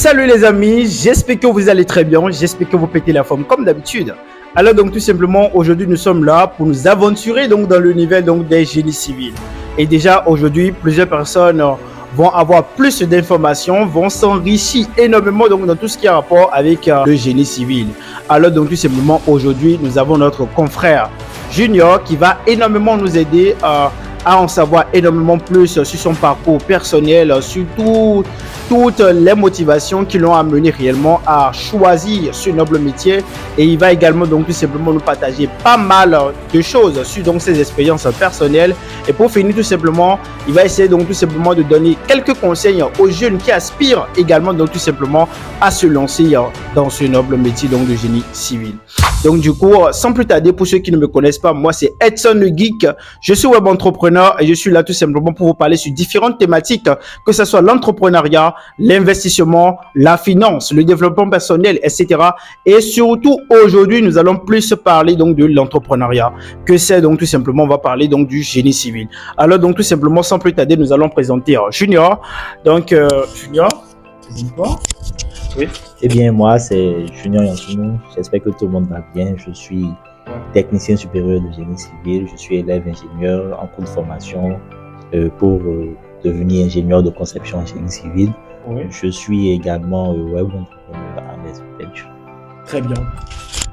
Salut les amis, j'espère que vous allez très bien, j'espère que vous pétez la forme comme d'habitude. Alors donc tout simplement aujourd'hui nous sommes là pour nous aventurer donc dans l'univers donc des génies civils. Et déjà aujourd'hui plusieurs personnes vont avoir plus d'informations, vont s'enrichir énormément donc dans tout ce qui a rapport avec le génie civil. Alors donc tout simplement aujourd'hui nous avons notre confrère Junior qui va énormément nous aider à en savoir énormément plus sur son parcours personnel, sur toutes les motivations qui l'ont amené réellement à choisir ce noble métier. Et il va également donc tout simplement nous partager pas mal de choses sur donc ses expériences personnelles. Et pour finir tout simplement, il va essayer donc tout simplement de donner quelques conseils aux jeunes qui aspirent également donc tout simplement à se lancer dans ce noble métier donc de génie civil. Donc du coup, sans plus tarder, pour ceux qui ne me connaissent pas, moi c'est Edson le Geek, je suis web entrepreneur et je suis là tout simplement pour vous parler sur différentes thématiques, que ce soit l'entrepreneuriat, l'investissement, la finance, le développement personnel, etc. Et surtout aujourd'hui, nous allons plus parler donc de l'entrepreneuriat, que c'est donc tout simplement, on va parler donc du génie civil. Alors donc tout simplement, sans plus tarder, nous allons présenter Junior. Donc Junior, présente-toi. Oui. Eh bien, moi, c'est Junior Yansounou. J'espère que tout le monde va bien. Je suis technicien supérieur de génie civil. Je suis élève ingénieur en cours de formation pour devenir ingénieur de conception en génie civil. Oui. Je suis également web entrepreneur à Mesventure. Très bien.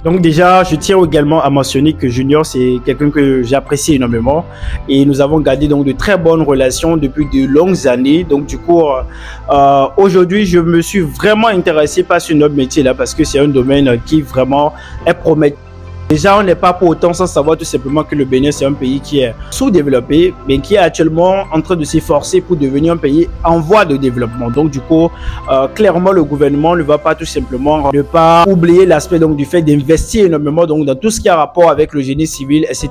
Donc déjà, je tiens également à mentionner que Junior, c'est quelqu'un que j'apprécie énormément et nous avons gardé donc de très bonnes relations depuis de longues années. Donc du coup, aujourd'hui, je me suis vraiment intéressé par ce notre métier-là parce que c'est un domaine qui vraiment est prometteur. Déjà, on n'est pas pour autant sans savoir tout simplement que le Bénin, c'est un pays qui est sous-développé, mais qui est actuellement en train de s'efforcer pour devenir un pays en voie de développement. Donc, du coup, clairement, le gouvernement ne va pas tout simplement ne pas oublier l'aspect donc du fait d'investir énormément donc dans tout ce qui a rapport avec le génie civil, etc.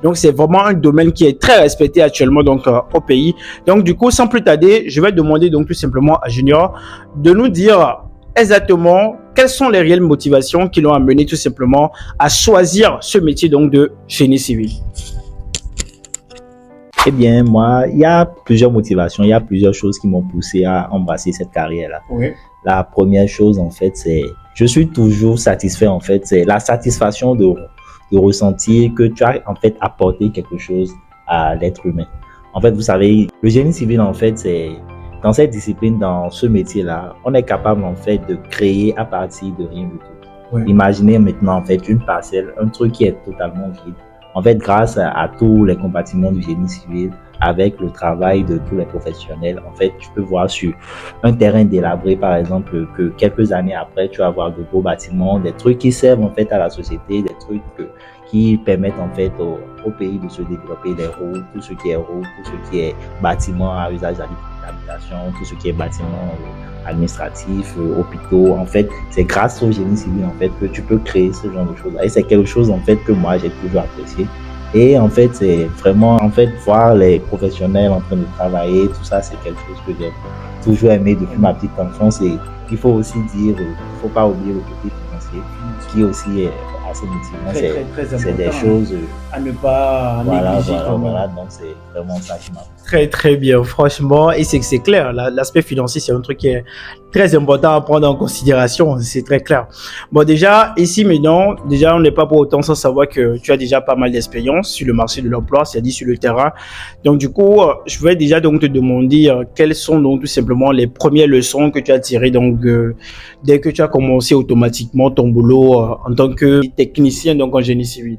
Donc, c'est vraiment un domaine qui est très respecté actuellement donc au pays. Donc, du coup, sans plus tarder, je vais demander donc tout simplement à Junior de nous dire exactement quelles sont les réelles motivations qui l'ont amené tout simplement à choisir ce métier donc de génie civil. Eh bien, moi, il y a plusieurs motivations, il y a plusieurs choses qui m'ont poussé à embrasser cette carrière-là. Oui. La première chose, en fait, c'est je suis toujours satisfait, en fait, c'est la satisfaction de ressentir que tu as, en fait, apporté quelque chose à l'être humain. En fait, vous savez, le génie civil, en fait, c'est dans cette discipline, dans ce métier-là, on est capable en fait de créer à partir de rien du tout. Oui. Imaginez maintenant en fait une parcelle, un truc qui est totalement vide. En fait, grâce à tous les compartiments du génie civil, avec le travail de tous les professionnels, en fait, tu peux voir sur un terrain délabré, par exemple, que quelques années après, tu vas avoir de beaux bâtiments, des trucs qui servent en fait à la société, des trucs qui permettent en fait au pays de se développer, des routes, tout ce qui est bâtiment à usage d'habitation, tout ce qui est bâtiment administratif, hôpitaux. En fait, c'est grâce au génie civil en fait que tu peux créer ce genre de choses. Et c'est quelque chose en fait que moi j'ai toujours apprécié. Et en fait, c'est vraiment en fait voir les professionnels en train de travailler, tout ça, c'est quelque chose que j'ai toujours aimé depuis ma petite enfance. Et il faut aussi dire, il faut pas oublier le côté financier, qui aussi est assez motivant. C'est des choses à ne pas négliger. Voilà, donc c'est vraiment ça qui m'a plu. Très très bien, franchement, et c'est clair, l'aspect financier c'est un truc qui est très important à prendre en considération, c'est très clair. Bon déjà, ici maintenant, déjà on n'est pas pour autant sans savoir que tu as déjà pas mal d'expérience sur le marché de l'emploi, c'est-à-dire sur le terrain. Donc du coup, je vais déjà donc te demander quelles sont donc tout simplement les premières leçons que tu as tirées donc dès que tu as commencé automatiquement ton boulot en tant que technicien donc en génie civil.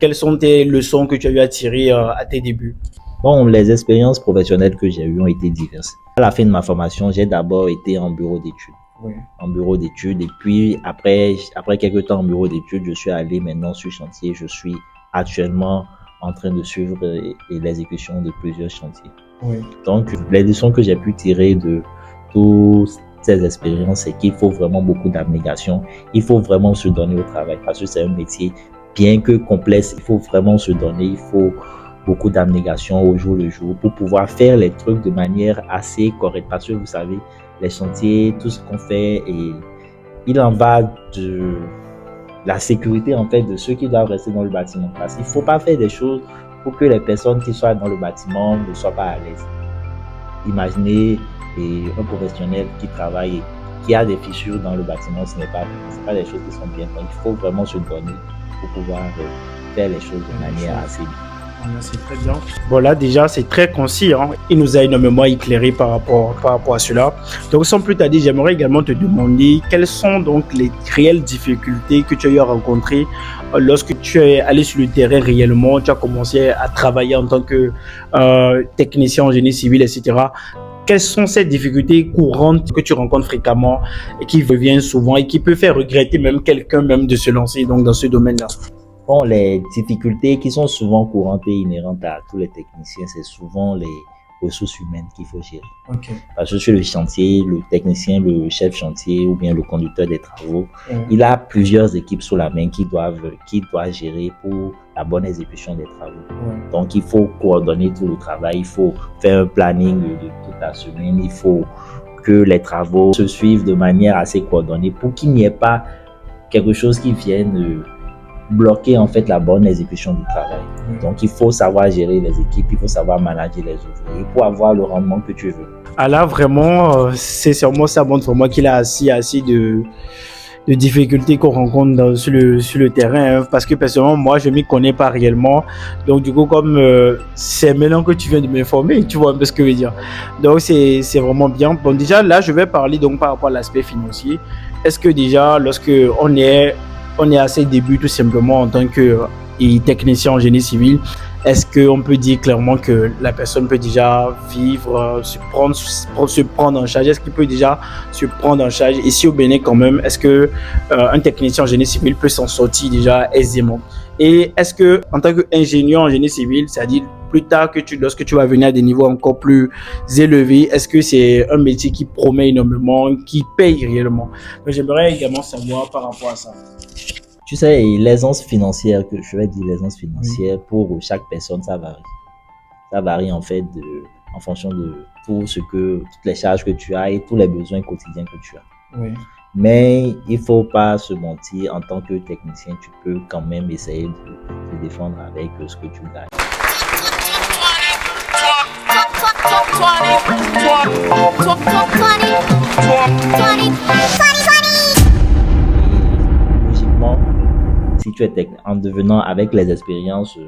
Quelles sont tes leçons que tu as eu à tirer à tes débuts? Bon, les expériences professionnelles que j'ai eues ont été diverses. À la fin de ma formation, j'ai d'abord été en bureau d'études. Oui. En bureau d'études. Et puis, après quelques temps en bureau d'études, je suis allé maintenant sur chantier. Je suis actuellement en train de suivre l'exécution de plusieurs chantiers. Oui. Donc, les leçons que j'ai pu tirer de toutes ces expériences, c'est qu'il faut vraiment beaucoup d'abnégation. Il faut vraiment se donner au travail parce que c'est un métier bien que complexe. Il faut vraiment se donner. Il faut beaucoup d'abnégation au jour le jour pour pouvoir faire les trucs de manière assez correcte parce que vous savez, les chantiers, tout ce qu'on fait, et il en va de la sécurité en fait de ceux qui doivent rester dans le bâtiment parce qu'il ne faut pas faire des choses pour que les personnes qui soient dans le bâtiment ne soient pas à l'aise. Imaginez un professionnel qui travaille qu'il y a des fissures dans le bâtiment, ce n'est pas des choses qui sont bien. Donc, il faut vraiment se donner pour pouvoir faire les choses de manière assez bien. C'est très bien. Bon, là, déjà, c'est très concis. Hein. Il nous a énormément éclairé par rapport à cela. Donc, sans plus tarder, j'aimerais également te demander quelles sont donc les réelles difficultés que tu as eu à rencontrer lorsque tu es allé sur le terrain réellement, tu as commencé à travailler en tant que technicien en génie civil, etc. Quelles sont ces difficultés courantes que tu rencontres fréquemment et qui reviennent souvent et qui peut faire regretter même quelqu'un même de se lancer donc, dans ce domaine-là? Bon, les difficultés qui sont souvent courantes et inhérentes à tous les techniciens, c'est souvent les ressources humaines qu'il faut gérer. Okay. Parce que sur le chantier, le technicien, le chef chantier ou bien le conducteur des travaux, il a plusieurs équipes sous la main qui doit gérer pour la bonne exécution des travaux. Donc, il faut coordonner tout le travail, il faut faire un planning de toute la semaine, il faut que les travaux se suivent de manière assez coordonnée pour qu'il n'y ait pas quelque chose qui vienne bloquer en fait la bonne exécution du travail. Donc il faut savoir gérer les équipes, il faut savoir manager les ouvriers pour avoir le rendement que tu veux. Ah là vraiment, c'est sûrement ça montre vraiment qu'il a assez de difficultés qu'on rencontre sur le terrain, hein, parce que personnellement moi je m'y connais pas réellement. Donc du coup comme c'est maintenant que tu viens de m'informer, tu vois un peu ce que je veux dire. Donc c'est vraiment bien. Bon déjà là je vais parler donc par rapport à l'aspect financier. Est-ce que déjà lorsque on est à ses débuts tout simplement en tant que technicien en génie civil, est-ce qu'on peut dire clairement que la personne peut déjà vivre, se prendre en charge? Est-ce qu'il peut déjà se prendre en charge? Et si au Bénin quand même, est-ce que un technicien en génie civil peut s'en sortir déjà aisément? Et est-ce que en tant qu'ingénieur en génie civil, c'est-à-dire plus tard lorsque tu vas venir à des niveaux encore plus élevés, est-ce que c'est un métier qui promet énormément, qui paye réellement? Donc, j'aimerais également savoir par rapport à ça. Tu sais, l'aisance financière, pour chaque personne, ça varie. Ça varie en fait en fonction de toutes les charges que tu as et tous les besoins quotidiens que tu as. Oui. Mais il faut pas se mentir, en tant que technicien, tu peux quand même essayer de te défendre avec ce que tu gagnes. Logiquement, si tu es en devenant avec les expériences,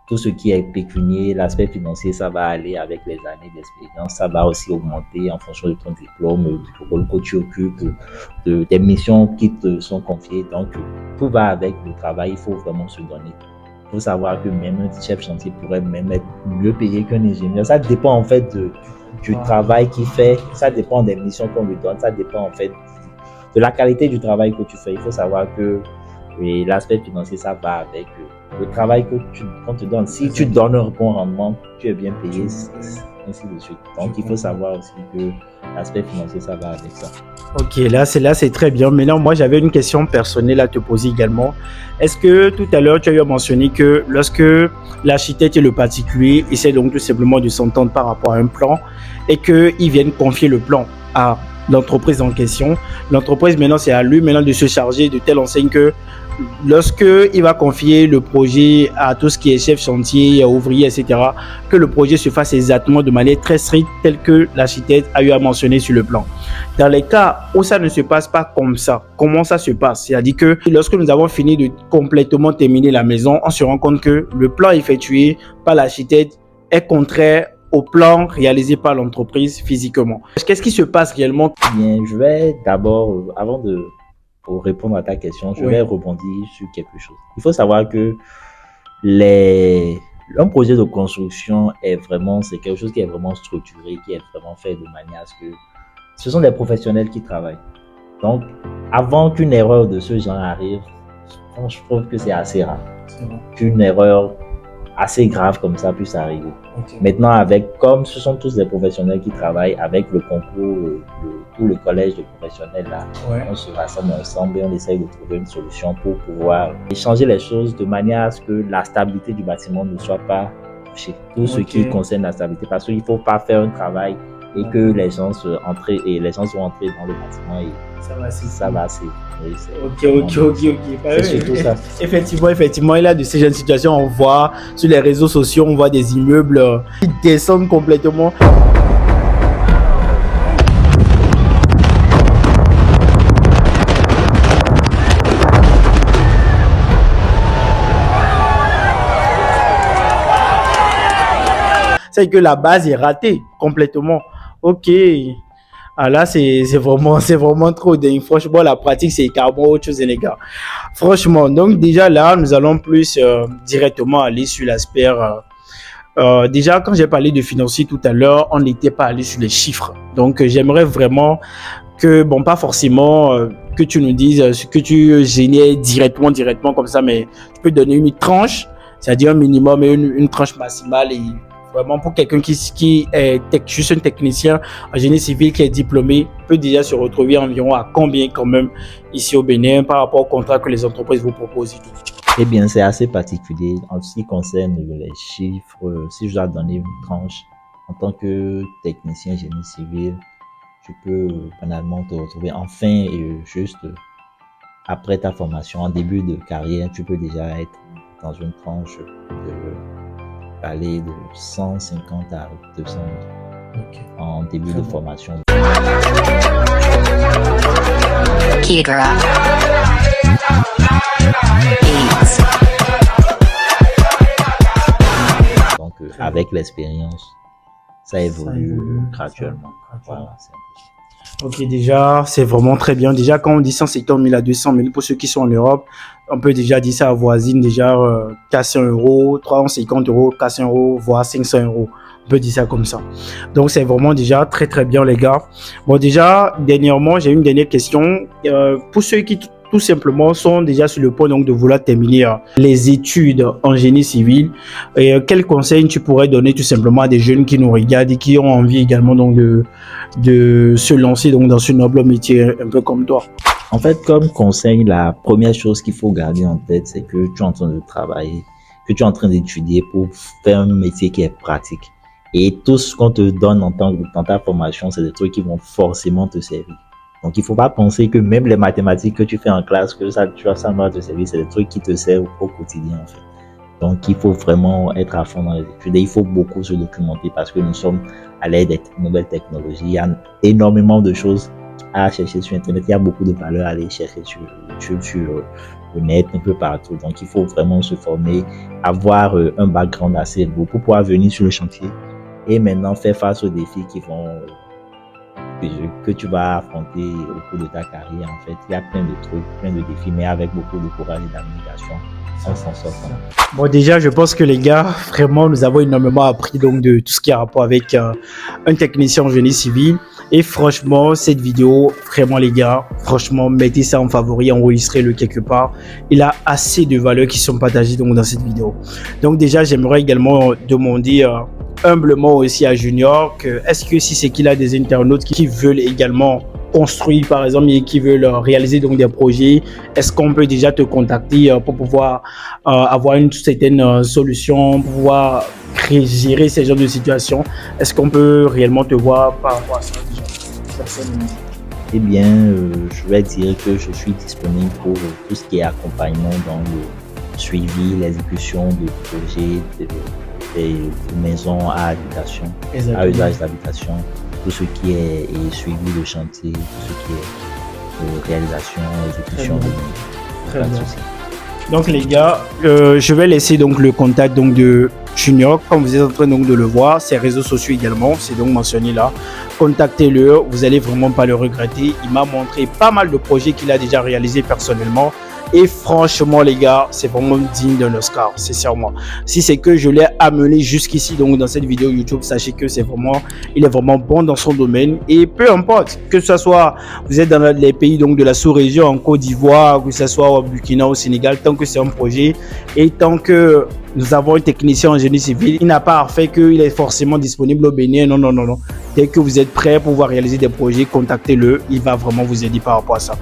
tout ce qui est pécunier, l'aspect financier, ça va aller avec les années d'expérience, ça va aussi augmenter en fonction de ton diplôme, du rôle que tu occupes, des missions qui te sont confiées. Donc, tout va avec le travail, il faut vraiment se donner. Il faut savoir que même un chef chantier pourrait même être mieux payé qu'un ingénieur. Ça dépend en fait du travail qu'il fait, ça dépend des missions qu'on lui donne, ça dépend en fait de la qualité du travail que tu fais. Il faut savoir que l'aspect financier, ça va avec le travail qu'on te donne. Si tu donnes un bon rendement, tu es bien payé, ainsi de suite. Donc, il faut savoir aussi que l'aspect financier, ça va avec ça. Ok, là c'est très bien. Maintenant, moi, j'avais une question personnelle à te poser également. Est-ce que tout à l'heure, tu as eu à mentionner que lorsque l'architecte et le particulier essaient donc tout simplement de s'entendre par rapport à un plan et qu'ils viennent confier le plan à l'entreprise en question, l'entreprise maintenant, c'est à lui maintenant de se charger de telle enseigne que lorsque il va confier le projet à tout ce qui est chef chantier, ouvrier, etc., que le projet se fasse exactement de manière très stricte, telle que l'architecte a eu à mentionner sur le plan. Dans les cas où ça ne se passe pas comme ça, comment ça se passe? C'est-à-dire que lorsque nous avons fini de complètement terminer la maison, on se rend compte que le plan effectué par l'architecte est contraire au plan réalisé par l'entreprise physiquement. Qu'est-ce qui se passe réellement? Bien, je vais d'abord, pour répondre à ta question, je vais rebondir sur quelque chose. Il faut savoir que un projet de construction c'est quelque chose qui est vraiment structuré, qui est vraiment fait de manière à ce que ce sont des professionnels qui travaillent. Donc, avant qu'une erreur de ce genre arrive, je trouve que c'est assez rare qu'une erreur assez grave comme ça puisse arriver. Okay. Maintenant, comme ce sont tous des professionnels qui travaillent avec le concours, tout le collège de professionnels là, on se rassemble ensemble et on essaye de trouver une solution pour pouvoir échanger les choses de manière à ce que la stabilité du bâtiment ne soit pas touchée. Tout ce qui concerne la stabilité, parce qu'il ne faut pas faire un travail et que les gens sont entrés dans le bâtiment et ça va assez. Ok. C'est surtout ça. Effectivement, il y a de ces jeunes situations, on voit sur les réseaux sociaux, on voit des immeubles qui descendent complètement. C'est que la base est ratée complètement. Ok. Ah là, c'est vraiment trop dingue. Franchement, la pratique, c'est carrément autre chose, les gars. Franchement, donc déjà là, nous allons plus directement aller sur l'aspect. Déjà, quand j'ai parlé de financier tout à l'heure, on n'était pas allé sur les chiffres. Donc, j'aimerais vraiment que, bon, pas forcément que tu nous dises ce que tu génères directement comme ça, mais tu peux donner une tranche, c'est-à-dire un minimum et une tranche maximale. Et vraiment, pour quelqu'un qui est juste un technicien en génie civil qui est diplômé, peut déjà se retrouver environ à combien quand même ici au Bénin par rapport au contrat que les entreprises vous proposent et tout. Eh bien, c'est assez particulier en ce qui concerne les chiffres. Si je dois donner une tranche, en tant que technicien génie civil, tu peux banalement te retrouver enfin et juste après ta formation, en début de carrière, tu peux déjà être dans une tranche de aller de 150 à 200 000 en début de formation. Donc, avec l'expérience, ça évolue graduellement. Voilà, c'est impossible. Ok, déjà, c'est vraiment très bien. Déjà, quand on dit 150 000 à 200 000, pour ceux qui sont en Europe, on peut déjà dire ça avoisine déjà 400 €, 350 €, 400 €, voire 500 €. On peut dire ça comme ça. Donc, c'est vraiment déjà très, très bien, les gars. Bon, déjà, dernièrement, j'ai une dernière question. Pour ceux qui tout simplement sont déjà sur le point donc de vouloir terminer les études en génie civil, et quels conseils tu pourrais donner tout simplement à des jeunes qui nous regardent et qui ont envie également donc de se lancer donc dans ce noble métier un peu comme toi? En fait, comme conseil, la première chose qu'il faut garder en tête, c'est que tu es en train de travailler, que tu es en train d'étudier pour faire un métier qui est pratique. Et tout ce qu'on te donne dans ta formation, c'est des trucs qui vont forcément te servir. Donc, il faut pas penser que même les mathématiques que tu fais en classe, que ça va te servir, c'est des trucs qui te servent au quotidien, en fait. Donc, il faut vraiment être à fond dans les études et il faut beaucoup se documenter parce que nous sommes à l'ère des nouvelles technologies. Il y a énormément de choses à chercher sur Internet. Il y a beaucoup de valeurs à aller chercher sur YouTube, sur le net, un peu partout. Donc, il faut vraiment se former, avoir un background assez beau pour pouvoir venir sur le chantier et maintenant faire face aux défis que tu vas affronter au cours de ta carrière. En fait, il y a plein de trucs, plein de défis, mais avec beaucoup de courage et d'abnégation, on s'en sort. Bon, déjà, je pense que les gars, vraiment, nous avons énormément appris donc de tout ce qui a rapport avec un technicien en génie civil. Et franchement, cette vidéo, vraiment les gars, franchement, mettez ça en favori, enregistrez-le quelque part. Il a assez de valeurs qui sont partagées donc dans cette vidéo. Donc déjà, j'aimerais également demander humblement aussi à Junior que est-ce que si c'est qu'il a des internautes qui veulent également construire par exemple et qui veulent réaliser donc des projets, est-ce qu'on peut déjà te contacter pour pouvoir avoir une certaine solution, pour pouvoir gérer ces genres de situations? Est-ce qu'on peut réellement te voir par rapport à ça déjà? Eh bien, je vais dire que je suis disponible pour tout ce qui est accompagnement dans le suivi, l'exécution de projets, des maisons à habitation, à usage d'habitation, tout ce qui est suivi de chantier, tout ce qui est réalisation, exécution de Très bien. Donc les gars, je vais laisser donc le contact donc de Junior, comme vous êtes en train donc de le voir, ses réseaux sociaux également, c'est donc mentionné là. Contactez-le, vous allez vraiment pas le regretter. Il m'a montré pas mal de projets qu'il a déjà réalisés personnellement. Et franchement, les gars, c'est vraiment digne d'un Oscar, sincèrement. Si c'est que je l'ai amené jusqu'ici, donc dans cette vidéo YouTube, sachez que il est vraiment bon dans son domaine. Et peu importe, que ce soit, vous êtes dans les pays donc de la sous-région, en Côte d'Ivoire, que ce soit au Burkina, au Sénégal, tant que c'est un projet et tant que nous avons un technicien en génie civil, il n'a pas à faire qu'il est forcément disponible au Bénin. Non, non, non, non. Dès que vous êtes prêt pour pouvoir réaliser des projets, contactez-le. Il va vraiment vous aider par rapport à ça.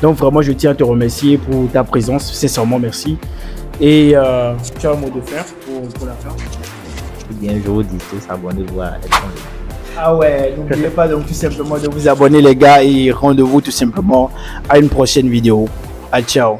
Donc vraiment, je tiens à te remercier pour ta présence. Sincèrement, merci. Et tu as un mot de fin pour la fin? Eh bien, je vous dis tous, abonnez-vous à Ah ouais, n'oubliez pas donc tout simplement de vous abonner les gars et rendez-vous tout simplement à une prochaine vidéo. Ciao.